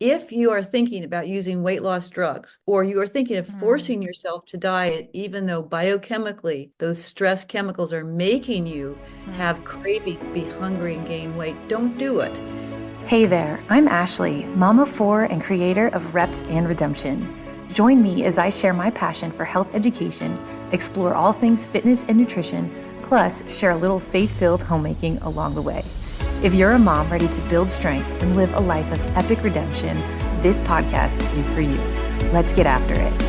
If you are thinking about using weight loss drugs, or you are thinking of Mm, forcing yourself to diet, even though biochemically those stress chemicals are making you have mm. cravings, be hungry, and gain weight, don't do it. Hey there, I'm Ashley, mom of four and creator of Reps and Redemption. Join me as I share my passion for health education, explore all things fitness and nutrition, plus share a little faith-filled homemaking along the way. If you're a mom ready to build strength and live a life of epic redemption, this podcast is for you. Let's get after it.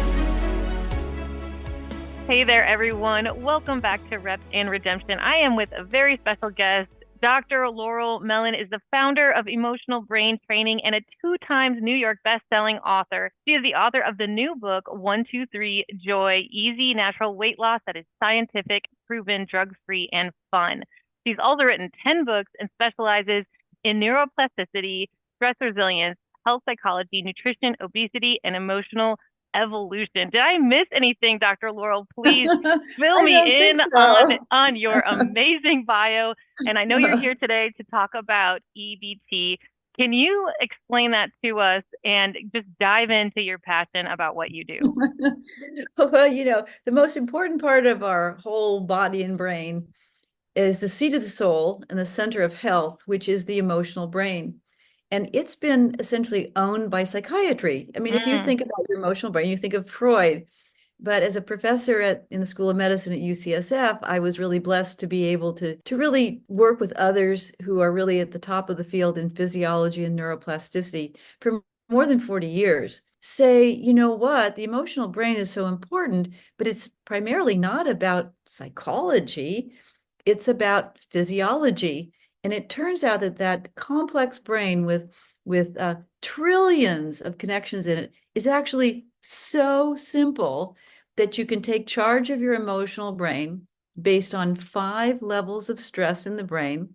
Hey there, everyone. Welcome back to Reps and Redemption. I am with a very special guest. Dr. Laurel Mellin is the founder of Emotional Brain Training and a 2 times New York best-selling author. She is the author of the new book, 123 Joy, Easy Natural Weight Loss that is scientific, proven, drug-free, and fun. She's also written 10 books and specializes in neuroplasticity, stress resilience, health psychology, nutrition, obesity, and emotional evolution. Did I miss anything, Dr. Laurel? Please fill I me don't think in so. on your amazing bio. And I know you're here today to talk about EBT. Can you explain that to us and just dive into your passion about what you do? Well, the most important part of our whole body and brain is the seat of the soul and the center of health, which is the emotional brain. And it's been essentially owned by psychiatry. I mean, if you Mm, think about your emotional brain, you think of Freud. But as a professor in the School of Medicine at UCSF, I was really blessed to be able to really work with others who are really at the top of the field in physiology and neuroplasticity for more than 40 years. Say, you know what, the emotional brain is so important, but it's primarily not about psychology, it's about physiology. And it turns out that that complex brain with trillions of connections in it is actually so simple that you can take charge of your emotional brain based on 5 levels of stress in the brain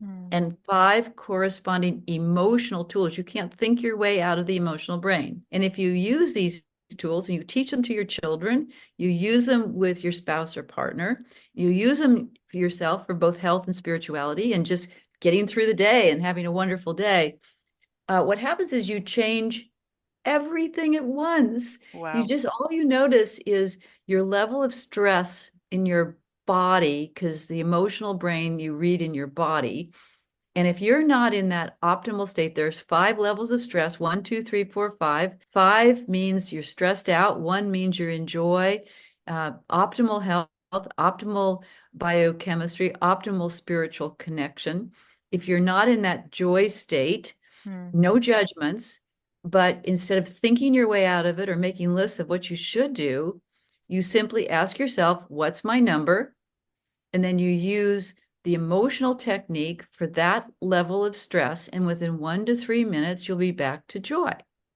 mm, and 5 corresponding emotional tools. You can't think your way out of the emotional brain. And if you use these tools and you teach them to your children, you use them with your spouse or partner, you use them for yourself for both health and spirituality and just getting through the day and having a wonderful day. What happens is you change everything at once. wow. All you notice is your level of stress in your body, because the emotional brain you read in your body. And if you're not in that optimal state, there's 5 levels of stress: one, two, three, four, five. Five means you're stressed out. One means you're in joy, optimal health, optimal biochemistry, optimal spiritual connection. If you're not in that joy state, Mm. no judgments, but instead of thinking your way out of it or making lists of what you should do, you simply ask yourself, what's my number? And then you use the emotional technique for that level of stress. And within 1 to 3 minutes, you'll be back to joy.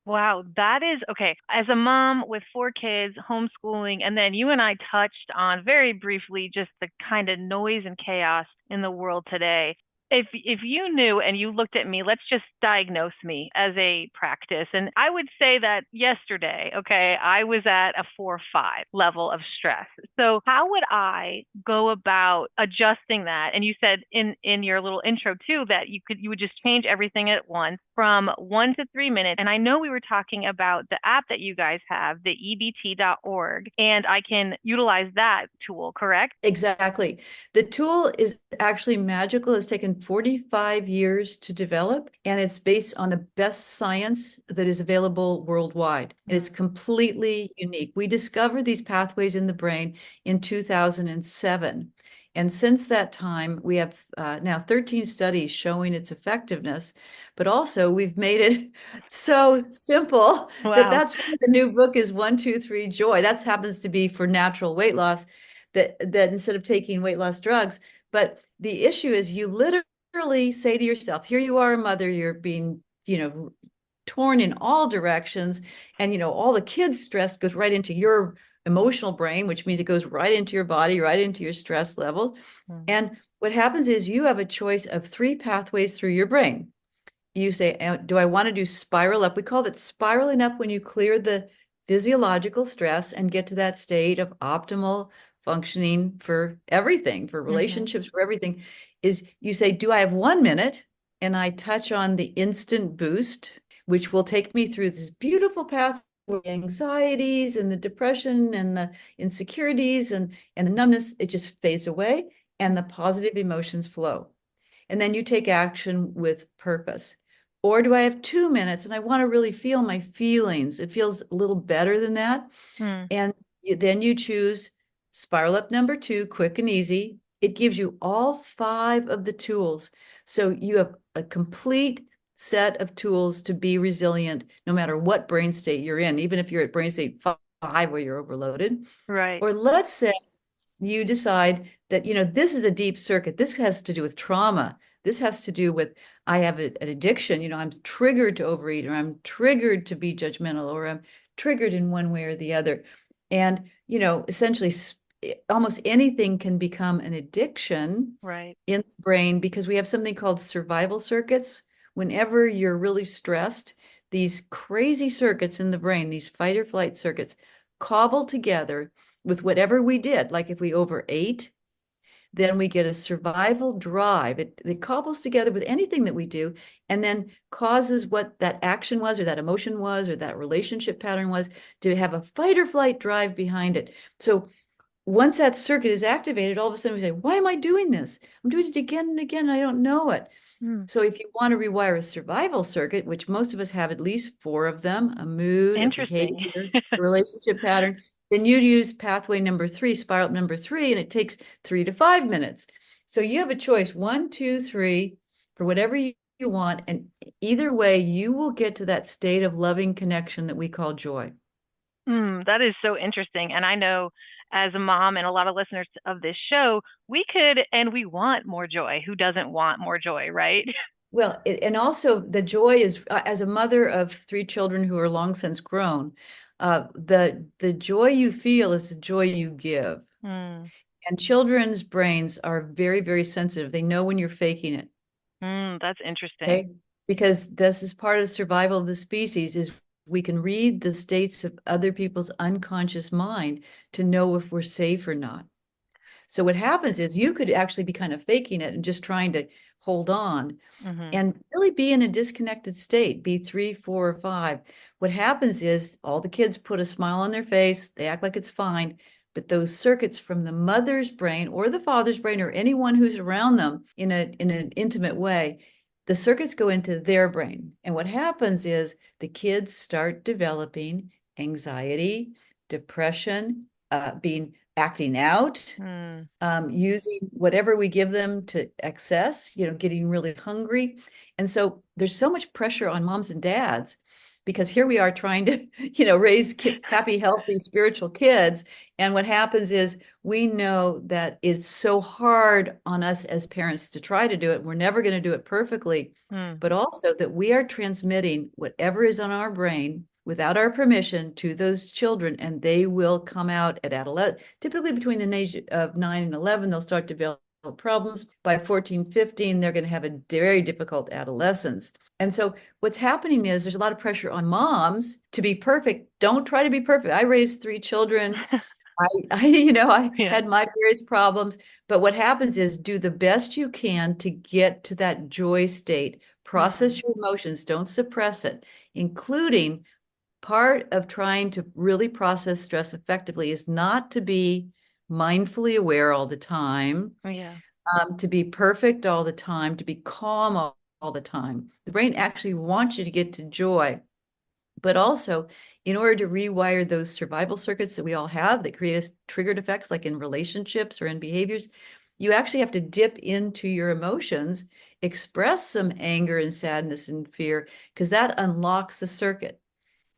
Wow, that is okay. As a mom with 4 kids, homeschooling, and then you and I touched on very briefly just the kind of noise and chaos in the world today. If you knew and you looked at me, let's just diagnose me as a practice. And I would say that yesterday, okay, I was at a 4 or 5 level of stress. So how would I go about adjusting that? And you said in your little intro too that you would just change everything at once from 1 to 3 minutes. And I know we were talking about the app that you guys have, the ebt.org, and I can utilize that tool, correct? Exactly. The tool is actually magical. It's taken 45 years to develop, and it's based on the best science that is available worldwide. And it's Mm. completely unique. We discovered these pathways in the brain in 2007. And since that time, we have now 13 studies showing its effectiveness, but also we've made it so simple that Wow. that's why the new book is 123 Joy. That happens to be for natural weight loss, that instead of taking weight loss drugs. But the issue is you literally say to yourself, here you are, a mother, you're being, torn in all directions. And, all the kids' stress goes right into your emotional brain, which means it goes right into your body, right into your stress level. Mm. And what happens is you have a choice of 3 pathways through your brain. You say, do I want to do spiral up? We call it spiraling up when you clear the physiological stress and get to that state of optimal functioning for everything, for Hmm. relationships, for everything. Is you say, do I have 1 minute? And I touch on the instant boost, which will take me through this beautiful path where the anxieties and the depression and the insecurities and the numbness, it just fades away and the positive emotions flow. And then you take action with purpose. Or do I have 2 minutes and I want to really feel my feelings? It feels a little better than that. And then you choose spiral up number 2, quick and easy. It gives you all 5 of the tools. So you have a complete set of tools to be resilient, no matter what brain state you're in, even if you're at brain state 5 where you're overloaded. Right. Or let's say you decide that, this is a deep circuit. This has to do with trauma. This has to do with, I have an addiction, I'm triggered to overeat, or I'm triggered to be judgmental, or I'm triggered in one way or the other. And, essentially almost anything can become an addiction Right. in the brain because we have something called survival circuits. Whenever you're really stressed, these crazy circuits in the brain, these fight or flight circuits, cobble together with whatever we did. Like if we overate, then we get a survival drive. It cobbles together with anything that we do and then causes what that action was or that emotion was or that relationship pattern was to have a fight or flight drive behind it. So once that circuit is activated, all of a sudden we say, why am I doing this? I'm doing it again and again. I don't know it. So if you want to rewire a survival circuit, which most of us have at least 4 of them, a mood, a behavior, a relationship pattern, then you'd use pathway number 3, spiral number 3, and it takes 3 to 5 minutes. So you have a choice, 1, 2, 3, for whatever you want. And either way, you will get to that state of loving connection that we call joy. That is so interesting. And I know as a mom and a lot of listeners of this show, we could and we want more joy. Who doesn't want more joy, right? Well, and also the joy is, as a mother of 3 children who are long since grown, the joy you feel is the joy you give. And children's brains are very, very sensitive. They know when you're faking it. That's interesting. Okay? Because this is part of survival of the species, is we can read the states of other people's unconscious mind to know if we're safe or not. So what happens is you could actually be kind of faking it and just trying to hold on and really be in a disconnected state, be 3, 4, or 5. What happens is all the kids put a smile on their face. They act like it's fine. But those circuits from the mother's brain or the father's brain or anyone who's around them in an intimate way, the circuits go into their brain. And what happens is the kids start developing anxiety, depression, acting out, using whatever we give them to excess, getting really hungry. And so there's so much pressure on moms and dads because here we are trying to, raise happy, healthy, spiritual kids. And what happens is we know that it's so hard on us as parents to try to do it. We're never going to do it perfectly, but also that we are transmitting whatever is on our brain without our permission to those children, and they will come out at adolescence. Typically between the age of 9 and 11, they'll start to develop problems. By 14, 15, they're going to have a very difficult adolescence. And so what's happening is there's a lot of pressure on moms to be perfect. Don't try to be perfect. I raised 3 children. I had my various problems, but what happens is do the best you can to get to that joy state, process your emotions, don't suppress it, including part of trying to really process stress effectively is not to be mindfully aware all the time, to be perfect all the time, to be calm all the time. The brain actually wants you to get to joy, but also in order to rewire those survival circuits that we all have that create triggered effects, like in relationships or in behaviors, you actually have to dip into your emotions, express some anger and sadness and fear, because that unlocks the circuit.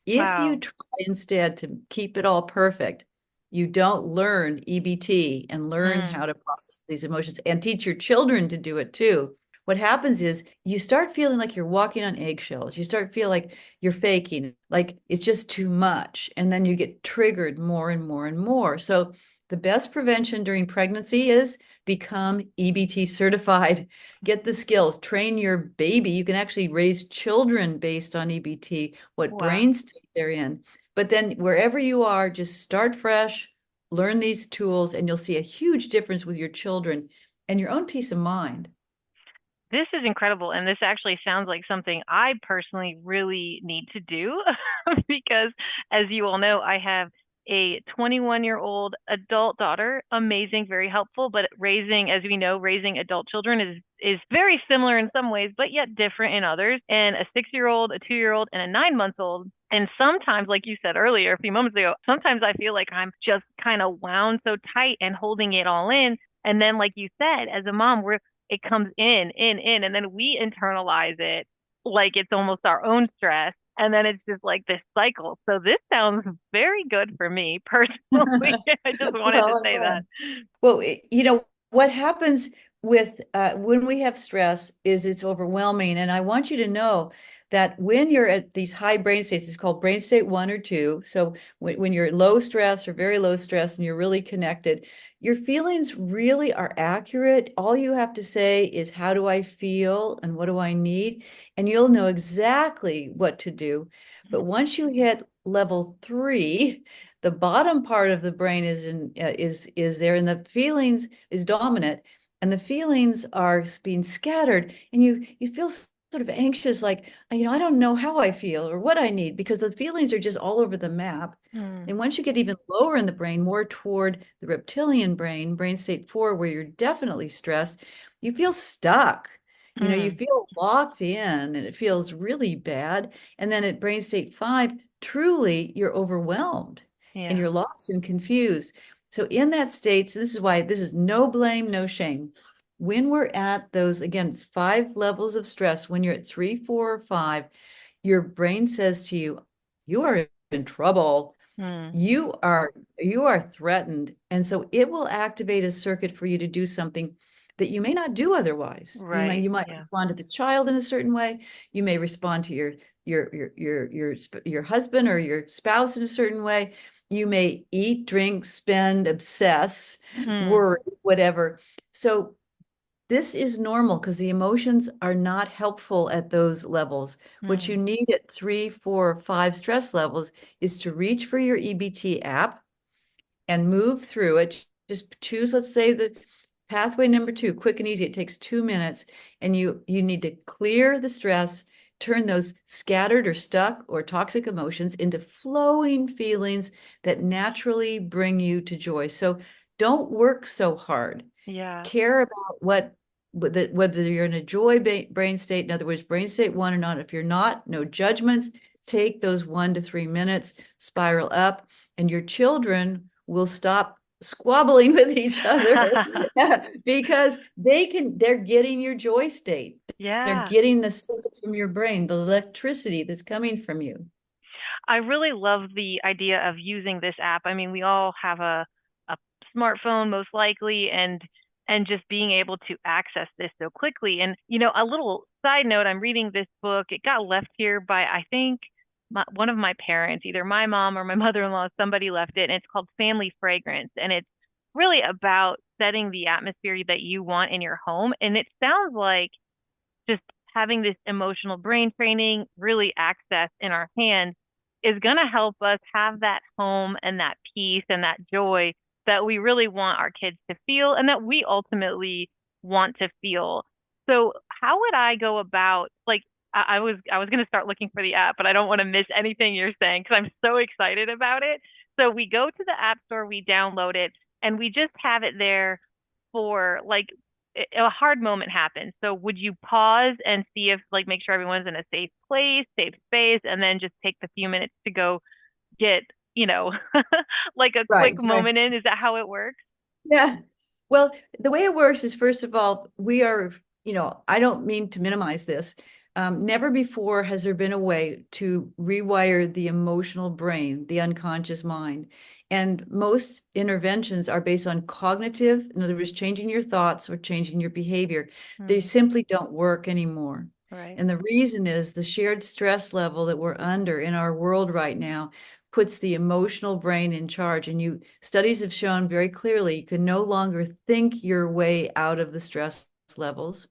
If you try instead to keep it all perfect, you don't learn EBT and learn how to process these emotions and teach your children to do it too. What happens is you start feeling like you're walking on eggshells. You start feeling like you're faking, like it's just too much. And then you get triggered more and more and more. So the best prevention during pregnancy is become EBT certified, get the skills, train your baby. You can actually raise children based on EBT, what brain state they're in. But then wherever you are, just start fresh, learn these tools, and you'll see a huge difference with your children and your own peace of mind. This is incredible. And this actually sounds like something I personally really need to do because, as you all know, I have a 21-year-old adult daughter, amazing, very helpful, but raising, as we know, raising adult children is very similar in some ways, but yet different in others. And a 6-year-old, a 2-year-old, and a 9-month-old. And sometimes, like you said earlier, a few moments ago, sometimes I feel like I'm just kind of wound so tight and holding it all in. And then, like you said, as a mom, it comes in, and then we internalize it like it's almost our own stress. And then it's just like this cycle. So this sounds very good for me personally. I just wanted to Well, say that. well, what happens with when we have stress is it's overwhelming. And I want you to know that when you're at these high brain states, it's called brain state 1 or 2. So when you're low stress or very low stress and you're really connected, your feelings really are accurate. All you have to say is, how do I feel and what do I need? And you'll know exactly what to do. But once you hit level 3, the bottom part of the brain is there, and the feelings is dominant, and the feelings are being scattered, and you feel sort of anxious, like, I don't know how I feel or what I need, because the feelings are just all over the map. Mm. And once you get even lower in the brain, more toward the reptilian brain, brain state 4, where you're definitely stressed, you feel stuck. You Mm. feel locked in, and it feels really bad. And then at brain state 5, truly, you're overwhelmed and Yeah. you're lost and confused. So in that state, so this is why this is no blame, no shame. When we're at those, again, it's 5 levels of stress. When you're at 3, 4, or 5, your brain says to you, you are in trouble. Mm. You are threatened. And so it will activate a circuit for you to do something that you may not do otherwise. You may Right. you might Yeah. respond to the child in a certain way. You may respond to your husband or your spouse in a certain way. You may eat, drink, spend, obsess, Mm. worry, whatever. So this is normal because the emotions are not helpful at those levels. What you Mm. need at 3, 4, 5 stress levels is to reach for your EBT app and move through it. Just choose, let's say, the pathway number 2, quick and easy. It takes 2 minutes, and you need to clear the stress, turn those scattered or stuck or toxic emotions into flowing feelings that naturally bring you to joy. So don't work so hard. Yeah. Care about whether you're in a joy brain state, in other words, brain state 1 or not. If you're not, no judgments. Take those 1 to 3 minutes, spiral up, and your children will stop squabbling with each other because they're getting your joy state. They're Yeah. getting the signal from your brain, the electricity that's coming from you. I really love the idea of using this app. I mean, we all have a smartphone most likely, and just being able to access this so quickly. And a little side note, I'm reading this book. It got left here by, I think, one of my parents, either my mom or my mother-in-law, somebody left it, and it's called Family Fragrance, and it's really about setting the atmosphere that you want in your home. And it sounds like just having this emotional brain training, really access in our hands, is going to help us have that home and that peace and that joy that we really want our kids to feel and that we ultimately want to feel. So how would I go about, like, I was going to start looking for the app, but I don't want to miss anything you're saying because I'm so excited about it. So we go to the app store, we download it, and we just have it there for, like, a hard moment happens. So would you pause and see if, like, make sure everyone's in a safe place, safe space, and then just take the few minutes to go get, like a Right, quick right. moment in? Is that how it works? Yeah. Well, the way it works is, first of all, we are, I don't mean to minimize this. Never before has there been a way to rewire the emotional brain, the unconscious mind. And most interventions are based on cognitive, in other words, changing your thoughts or changing your behavior. They Hmm. simply don't work anymore. Right. And the reason is the shared stress level that we're under in our world right now puts the emotional brain in charge. And studies have shown very clearly you can no longer think your way out of the stress levels.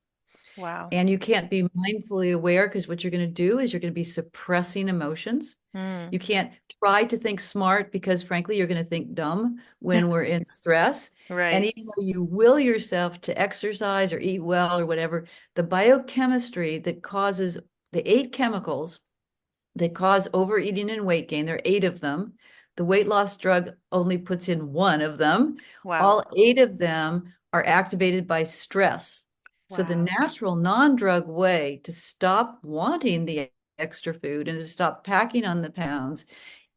Wow. And you can't be mindfully aware, because what you're going to do is you're going to be suppressing emotions. Mm. You can't try to think smart, because frankly, you're going to think dumb when we're in stress. And Right. even though you will yourself to exercise or eat well or whatever, the biochemistry that causes the 8 chemicals that cause overeating and weight gain, there are 8 of them. The weight loss drug only puts in 1 of them. Wow. All 8 of them are activated by stress. So the Wow. natural non-drug way to stop wanting the extra food and to stop packing on the pounds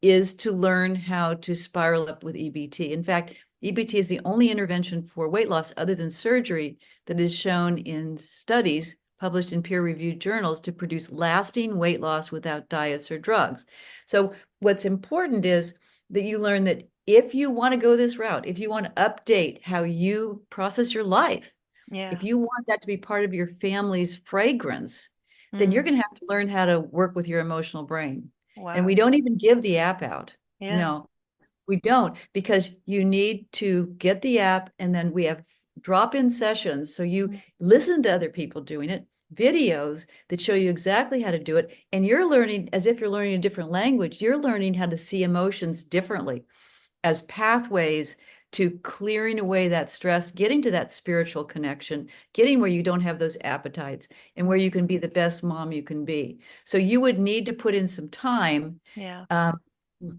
is to learn how to spiral up with EBT. In fact, EBT is the only intervention for weight loss other than surgery that is shown in studies published in peer-reviewed journals to produce lasting weight loss without diets or drugs. So what's important is that you learn that if you want to go this route, if you want to update how you process your life, Yeah. if you want that to be part of your family's fragrance, then you're Mm. going to have to learn how to work with your emotional brain. And Wow. we don't even give the app out. Yeah. No, we don't, because you need to get the app, and then we have drop-in sessions. So you listen to other people doing it, videos that show you exactly how to do it. And you're learning, as if you're learning a different language, you're learning how to see emotions differently as pathways to clearing away that stress, getting to that spiritual connection, getting where you don't have those appetites, and where you can be the best mom you can be. So you would need to put in some time, Yeah.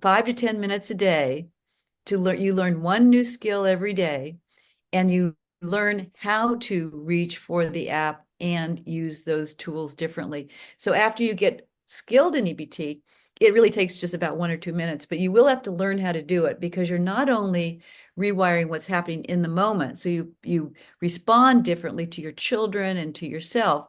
5 to 10 minutes a day, to learn. You learn one new skill every day, and you learn how to reach for the app and use those tools differently. So after you get skilled in EBT, it really takes just about 1 or 2 minutes, but you will have to learn how to do it, because you're not only rewiring what's happening in the moment, so you respond differently to your children and to yourself,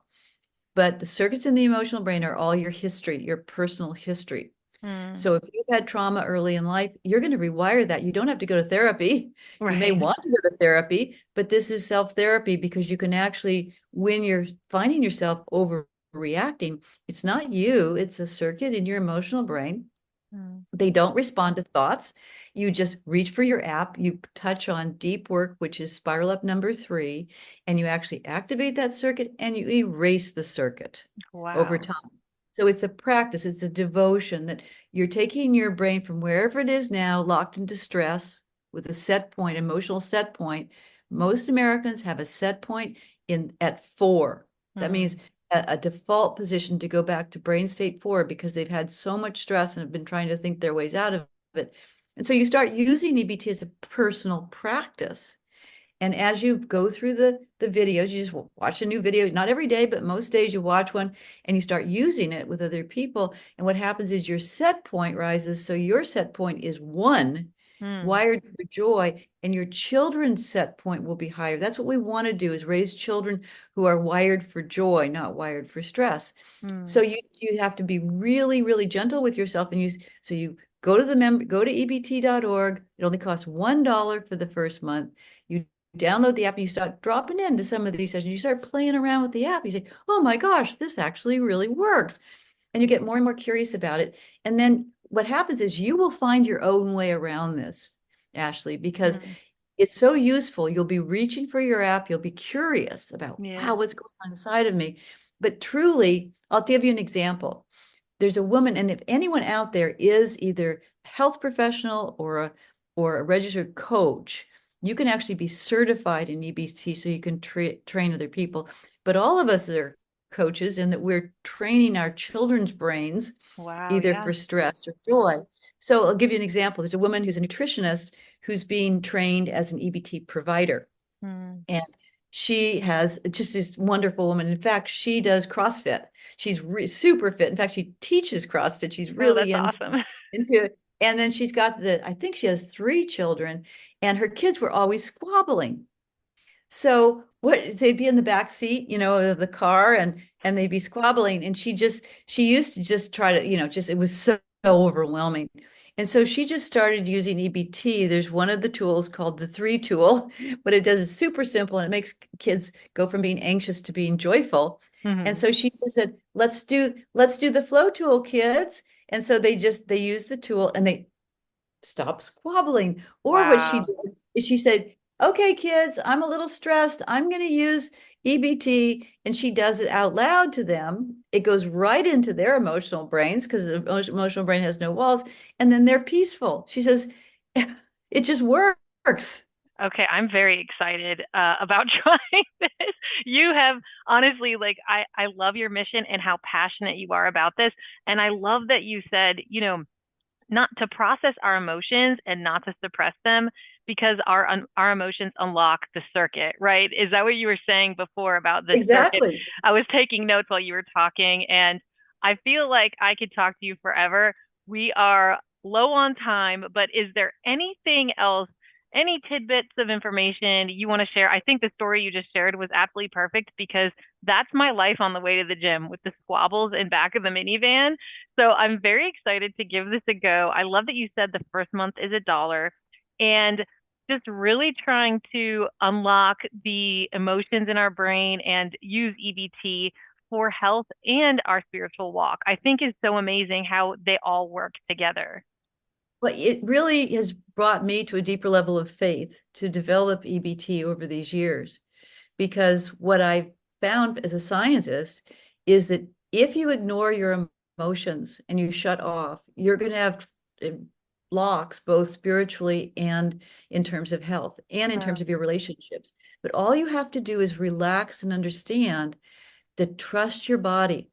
but the circuits in the emotional brain are all your history, your personal history. Mm. So if you've had trauma early in life, you're going to rewire that. You don't have to go to therapy. You may Right. want to go to therapy, but this is self-therapy, because you can actually, when you're finding yourself overreacting, it's not you, it's a circuit in your emotional brain. Mm. They don't respond to thoughts. You just reach for your app, you touch on deep work, which is spiral up number 3, and you actually activate that circuit and you erase the circuit over Wow. time. So it's a practice, it's a devotion that you're taking your brain from wherever it is now, locked into stress with a set point, emotional set point. Most Americans have a set point at 4. That means a default position to go back to brain state 4, because they've had so much stress and have been trying to think their ways out of it. And so you start using EBT as a personal practice. And as you go through the videos, you just watch a new video, not every day, but most days you watch one, and you start using it with other people. And what happens is your set point rises. So your set point is 1, wired for joy, and your children's set point will be higher. That's what we want to do, is raise children who are wired for joy, not wired for stress. So you have to be really, really gentle with yourself, and you go to go to ebt.org. It only costs $1 for the first month. You download the app and you start dropping into some of these sessions. You start playing around with the app. You say, oh my gosh, this actually really works. And you get more and more curious about it. And then what happens is you will find your own way around this, Ashley, because it's so useful. You'll be reaching for your app. You'll be curious about, Yeah. wow, what's going on inside of me? But truly, I'll give you an example. There's a woman, and if anyone out there is either a health professional or a registered coach, you can actually be certified in EBT, so you can train other people. But all of us are coaches, in that we're training our children's brains Wow. either Yeah. for stress or joy. So I'll give you an example. There's a woman who's a nutritionist who's being trained as an EBT provider. And she has just this wonderful woman. In fact, she does CrossFit. She's super fit. In fact, she teaches CrossFit. She's Oh, really that's awesome. into it. And then she's got I think she has 3 children, and her kids were always squabbling. So they'd be in the back seat, of the car, and they'd be squabbling. And she used to just try to, it was so overwhelming. And so she just started using EBT. There's one of the tools called the 3 tool. What it does is super simple, and it makes kids go from being anxious to being joyful. And so she just said, let's do the flow tool, kids. And so they use the tool and they stop squabbling. Or what she Wow. did is she said, okay, kids, I'm a little stressed. I'm going to use EBT, and she does it out loud to them. It goes right into their emotional brains because the emotional brain has no walls, and then they're peaceful. She says, it just works. Okay, I'm very excited about trying this. You have honestly, like, I love your mission and how passionate you are about this. And I love that you said, not to process our emotions and not to suppress them because our emotions unlock the circuit, right? Is that what you were saying before about the circuit? Exactly. I was taking notes while you were talking, and I feel like I could talk to you forever. We are low on time, but is there anything else, any tidbits of information you want to share? I think the story you just shared was absolutely perfect because that's my life on the way to the gym with the squabbles in back of the minivan. So I'm very excited to give this a go. I love that you said the first month is $1 and just really trying to unlock the emotions in our brain and use EBT for health and our spiritual walk. I think is so amazing how they all work together. Well, it really has brought me to a deeper level of faith to develop EBT over these years, because what I've found as a scientist is that if you ignore your emotions and you shut off, you're going to have blocks, both spiritually and in terms of health and in terms of your relationships. But all you have to do is relax and understand that trust your body.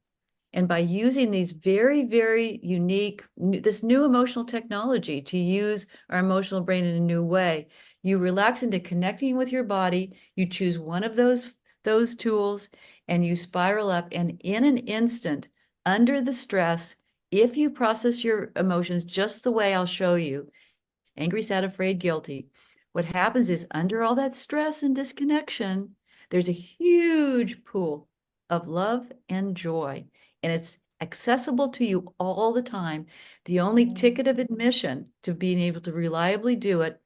And by using these very, very unique, this new emotional technology to use our emotional brain in a new way, you relax into connecting with your body. You choose one of those tools and you spiral up. And in an instant, under the stress, if you process your emotions just the way I'll show you, angry, sad, afraid, guilty, what happens is under all that stress and disconnection, there's a huge pool of love and joy. And it's accessible to you all the time. The only ticket of admission to being able to reliably do it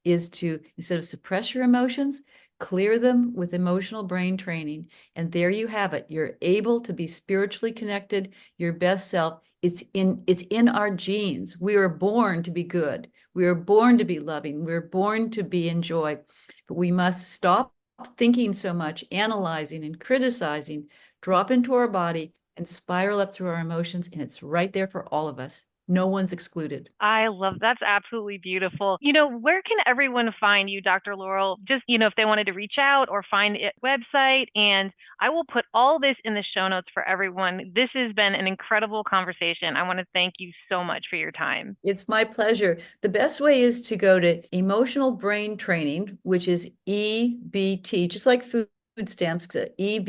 is to, instead of suppress your emotions, clear them with emotional brain training. And there you have it. You're able to be spiritually connected, your best self. It's in our genes. We are born to be good. We are born to be loving. We're born to be in joy. But we must stop thinking so much, analyzing and criticizing, drop into our body and spiral up through our emotions. And it's right there for all of us. No one's excluded. I love that's absolutely beautiful. Where can everyone find you, Dr. Laurel? Just, if they wanted to reach out or find a website. And I will put all this in the show notes for everyone. This has been an incredible conversation. I want to thank you so much for your time. It's my pleasure. The best way is to go to Emotional Brain Training, which is EBT, just like food stamps, ebt.org,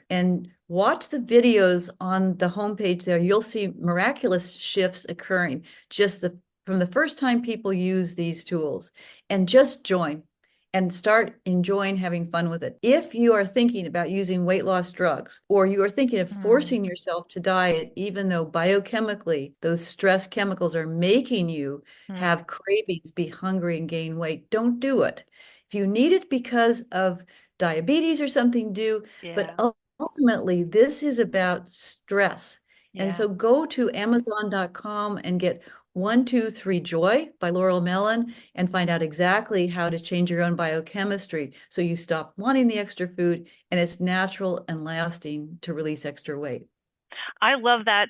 and watch the videos on the homepage there. You'll see miraculous shifts occurring just from the first time people use these tools. And just join and start enjoying having fun with it. If you are thinking about using weight loss drugs, or you are thinking of forcing yourself to diet, even though biochemically those stress chemicals are making you have cravings, be hungry, and gain weight, don't do it. If you need it because of diabetes or something, do. Yeah. But ultimately, this is about stress. Yeah. And so go to Amazon.com and get 1-2-3 Joy by Laurel Mellin and find out exactly how to change your own biochemistry so you stop wanting the extra food and it's natural and lasting to release extra weight. I love that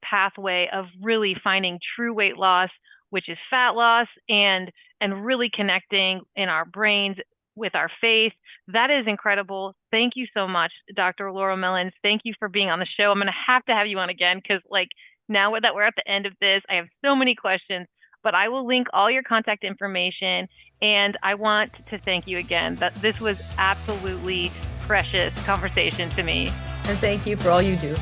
pathway of really finding true weight loss, which is fat loss, and really connecting in our brains with our faith. That is incredible. Thank you so much, Dr. Laurel Mellin. Thank you for being on the show. I'm going to have you on again because now that we're at the end of this, I have so many questions, but I will link all your contact information. And I want to thank you again. That this was absolutely precious conversation to me. And thank you for all you do.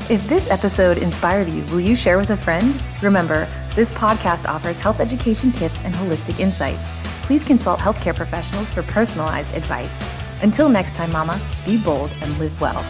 If this episode inspired you, will you share with a friend? Remember, this podcast offers health education tips and holistic insights. Please consult healthcare professionals for personalized advice. Until next time, Mama, be bold and live well.